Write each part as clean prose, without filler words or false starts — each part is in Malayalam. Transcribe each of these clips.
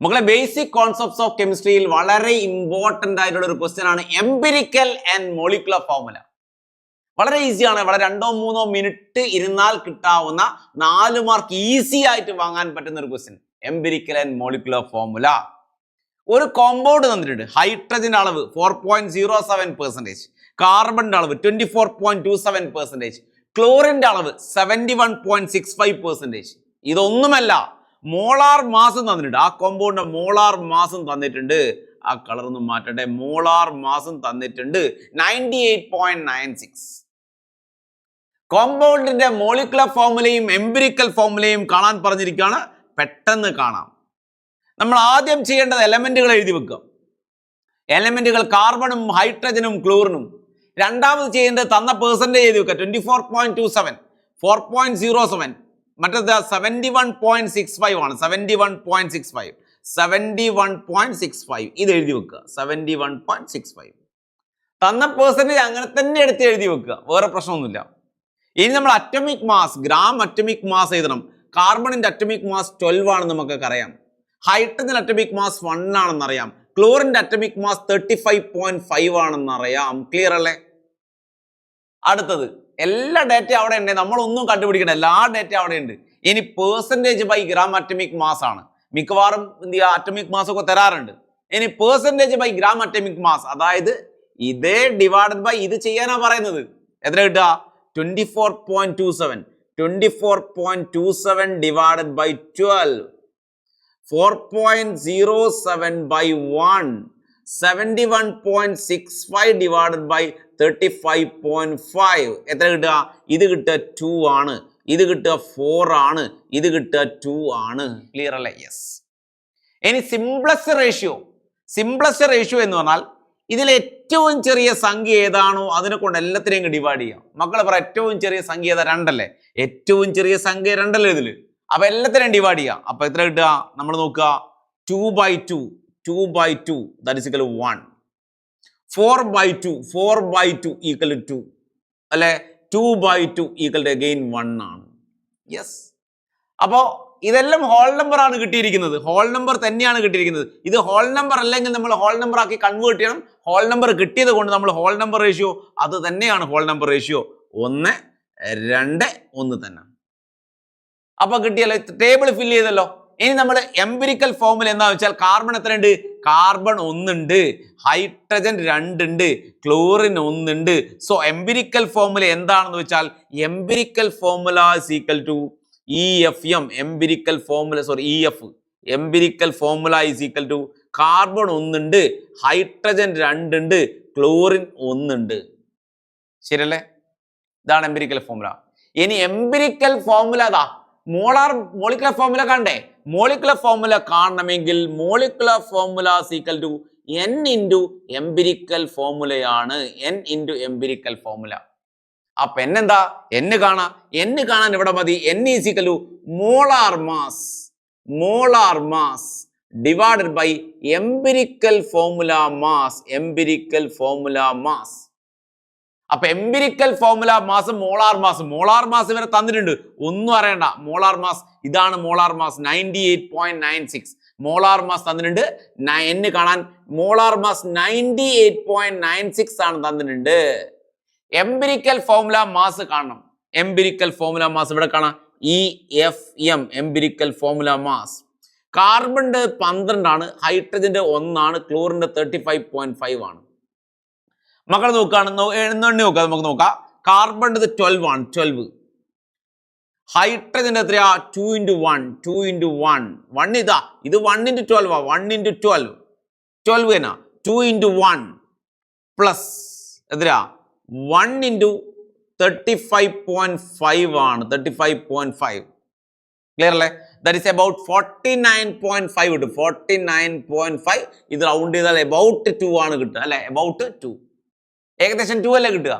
മക്കളെ ബേസിക് കോൺസെപ്റ്റ്സ് ഓഫ് കെമിസ്ട്രിയിൽ വളരെ ഇമ്പോർട്ടന്റ് ആയിട്ടുള്ള ഒരു ക്വസ്റ്റ്യൻ ആണ് എംപിരിക്കൽ ആൻഡ് മോളിക്കുലർ ഫോർമുല. വളരെ ഈസിയാണ്. വളരെ 2-3 മിനിറ്റ് ഇരുന്നാൽ കിട്ടാവുന്ന 4 മാർക്ക് ഈസി ആയിട്ട് വാങ്ങാൻ പറ്റുന്ന ഒരു question, empirical and molecular formula. ഒരു കോമ്പൗണ്ട് തന്നിട്ടുണ്ട്. ഹൈഡ്രജന്റെ അളവ് 4.07%, കാർബണിന്റെ അളവ് 24.27%, ക്ലോറിന്റെ അളവ് 71.65%. ഇതൊന്നുമല്ല, മോളാർ മാസം തന്നിട്ടുണ്ട്. ആ കോമ്പൗണ്ടിന്റെ മോളാർ മാസം തന്നിട്ടുണ്ട്. ആ കളർ ഒന്നും മാറ്റട്ടെ. മോളാർ മാസം തന്നിട്ടുണ്ട് 98.96. കോമ്പൗണ്ടിന്റെ മോളിക്കുലർ ഫോർമുലയും എംപിരിക്കൽ ഫോർമുലയും കാണാൻ പറഞ്ഞിരിക്കുകയാണ്. പെട്ടെന്ന് കാണാം. നമ്മൾ ആദ്യം ചെയ്യേണ്ടത് എലമെന്റുകൾ എഴുതി വെക്കുക. എലമെന്റുകൾ കാർബണും ഹൈഡ്രജനും ക്ലോറിനും. രണ്ടാമത് ചെയ്യേണ്ടത് തന്ന പെർസെന്റേജ് എഴുതി വെക്കുക. 24.27, 4.07, മറ്റേത് 71.65 ആണ്. 71.65 ഇത് എഴുതി വെക്കുക. 71.65 തന്ന പെർസെന്റേജ് അങ്ങനെ തന്നെ എടുത്ത് എഴുതി വെക്കുക. വേറെ പ്രശ്നമൊന്നുമില്ല. ഇനി നമ്മൾ atomic mass, gram atomic mass എഴുതണം. കാർബണിന്റെ അറ്റോമിക് മാസ് 12 ആണെന്ന് നമുക്കൊക്കെ അറിയാം. ഹൈഡ്രജൻ അറ്റോമിക് മാസ് 1 ആണെന്നറിയാം. ക്ലോറിന്റെ അറ്റോമിക് മാസ് 35.5 ആണെന്നറിയാം. ക്ലിയർ അല്ലേ? അടുത്തത് എല്ലാ ഡേറ്റ അവിടെ ഉണ്ട്. നമ്മളൊന്നും കണ്ടുപിടിക്കണം. എല്ലാ ഡേറ്റ അവിടെ ഉണ്ട്. ഇനി percentage by gram atomic mass ആണ്. മിക്കവാറും എന്ത് ചെയ്യുക, അറ്റോമിക് മാസ് ഒക്കെ തരാറുണ്ട്. ഇനി percentage by gram atomic mass, അതായത് ഇതേ ഡിവൈഡഡ് ബൈ ഇത് ചെയ്യാനാ പറയുന്നത്. എത്ര കിട്ടുക? 24.27 divided by 12, 4.07 by 1, 71.65 divided by 35.5. എത്ര കിട്ടുക? ഇത് കിട്ടുക 2 ആണ്. ഇത് കിട്ടുക 4 ആണ്. ഇത് കിട്ടുക 2 ആണ്. ക്ലിയർ അല്ലേ? യെസ്. ഇനി സിംപ്ലസ്റ്റ് റേഷ്യോ എന്ന് പറഞ്ഞാൽ ഇതിൽ ഏറ്റവും ചെറിയ സംഖ്യ ഏതാണോ അതിനെ കൊണ്ട് എല്ലാത്തിനെയും ഡിവൈഡ് ചെയ്യാം. മക്കളെ പറ, ഏറ്റവും ചെറിയ സംഖ്യ ഏതാ? 2 അല്ലേ? ഏറ്റവും ചെറിയ സംഖ്യ 2 അല്ലേ ഇതില്? അപ്പൊ എല്ലാത്തിനെയും ഡിവൈഡ് ചെയ്യാം. അപ്പൊ എത്ര കിട്ടുക? നമ്മൾ നോക്കുക. 2/2 that is equal to 1. 4/2 equal to 2 അല്ലെ? 2/2 ഈക്വൽ ടു അഗെയിൻ 1 ആണ്. യെസ്. അപ്പോ ഇതെല്ലാം ഹോൾ നമ്പർ ആണ് കിട്ടിയിരിക്കുന്നത്. ഹോൾ നമ്പർ തന്നെയാണ് കിട്ടിയിരിക്കുന്നത്. ഇത് ഹോൾ നമ്പർ അല്ലെങ്കിൽ നമ്മൾ ഹോൾ നമ്പർ ആക്കി കൺവേർട്ട് ചെയ്യണം. ഹോൾ നമ്പർ കിട്ടിയത് കൊണ്ട് നമ്മൾ ഹോൾ നമ്പർ റേഷ്യോ അത് തന്നെയാണ്. ഹോൾ നമ്പർ റേഷ്യോ 1, 2, 1 തന്നെ. അപ്പൊ കിട്ടിയല്ലോ, ടേബിൾ ഫില്ല് ചെയ്തല്ലോ. ഇനി നമ്മൾ എംപിരിക്കൽ ഫോർമുല എന്താ വെച്ചാൽ, കാർബൺ എത്ര ഉണ്ട്? കാർബൺ 1 ഉണ്ട്, ഹൈഡ്രജൻ 2 ഉണ്ട്, ക്ലോറിൻ 1 ഉണ്ട്. സോ എംപിരിക്കൽ ഫോർമുല എന്താണെന്ന് വെച്ചാൽ, empirical formula is equal to EFM. Empirical formula empirical formula is equal to carbon 1 ഉണ്ട്, ഹൈഡ്രജൻ 2 ഉണ്ട്, ക്ലോറിൻ 1 ഉണ്ട്. ശരിയല്ലേ? ഇതാണ് എംപിരിക്കൽ ഫോർമുല. ഇനി എംപിരിക്കൽ ഫോർമുല അതാ മോളിക്കുലർ ഫോർമുല കണ്ടേ? മോളിക്കുലർ ഫോർമുല കാണണമെങ്കിൽ molecular formula equal to n into empirical ഫോർമുലയാണ്. n into empirical formula. അപ്പൊ n എന്താ? n കാണാൻ ഇവിടെ മതി. n is equal to molar mass divided by empirical formula mass. അപ്പൊ empirical formula mass molar mass ഇവരെ തന്നിട്ടുണ്ട്. ഒന്നും അറിയണ്ട. മോളാർ മാസ് ഇതാണ്. മോളാർ മാസ് 98.96 മോളാർ മാസ് തന്നിട്ടുണ്ട്. n കാണാൻ മോളാർ മാസ് 98.96 ആണ് തന്നിട്ടുണ്ട്. എംപിരിക്കൽ ഫോർമുല മാസ് കാണണം. എംപിരിക്കൽ ഫോർമുല മാസ് ഇവിടെ കാണാം. EFM empirical formula mass. കാർബണിന്റെ 12 ആണ്, ഹൈഡ്രജന്റെ 1 ആണ്, ക്ലോറിന്റെ 35.5 ആണ്. മക്കൾ നോക്കുകയാണ്, നമുക്ക് നോക്കാം. കാർബണിന്റെ 12 ആണ്. 12. ഹൈഡ്രജന്റെ എത്രയാ? 2 × 1. 1 ഇതാ. ഇത് 1 × 12 ആ. 1 × 12 എന്നാ. 2 × 1 പ്ലസ് എത്രയാ? 1 × 35.5 ആണ്. 35.5. ക്ലിയർ അല്ലേ? ദാറ്റ് ഈസ് അബൌട്ട് 49.5 കിട്ടും. 49.5 ഇത് റൗണ്ട് ചെയ്താൽ അബൌട്ട് 2 ആണ് കിട്ടുക അല്ലെ? അബൌട്ട് 2, ഏകദേശം 2 അല്ലേ കിട്ടുക?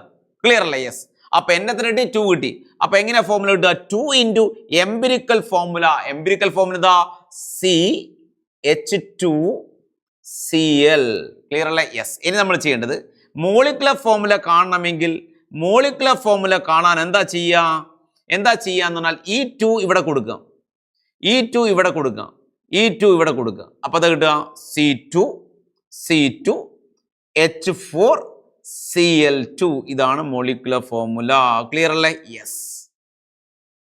ക്ലിയർ അല്ലേ? യെസ്. അപ്പൊ എന്നെ എത്ര കിട്ടി? 2 കിട്ടി. അപ്പൊ എങ്ങനെയാ ഫോർമുല കിട്ടുക? 2 into empirical formula. Empirical formula ഇതാ CH2Cl. ക്ലിയർ അല്ലേ? യെസ്. ഇനി നമ്മൾ ചെയ്യേണ്ടത് മോളിക്കുലർ ഫോർമുല കാണണമെങ്കിൽ മോളിക്കുലർ ഫോർമുല കാണാൻ എന്താ ചെയ്യാന്ന് പറഞ്ഞാൽ ഈ 2 ഇവിടെ കൊടുക്കുക. E2 ഇവിടെ കൊടുക്കുക. അപ്പോൾ അത് കിട്ടുക C2H4Cl2. ഇതാണ് മോളിക്കുലർ ഫോർമുല. ക്ലിയർ അല്ലേ? യെസ്.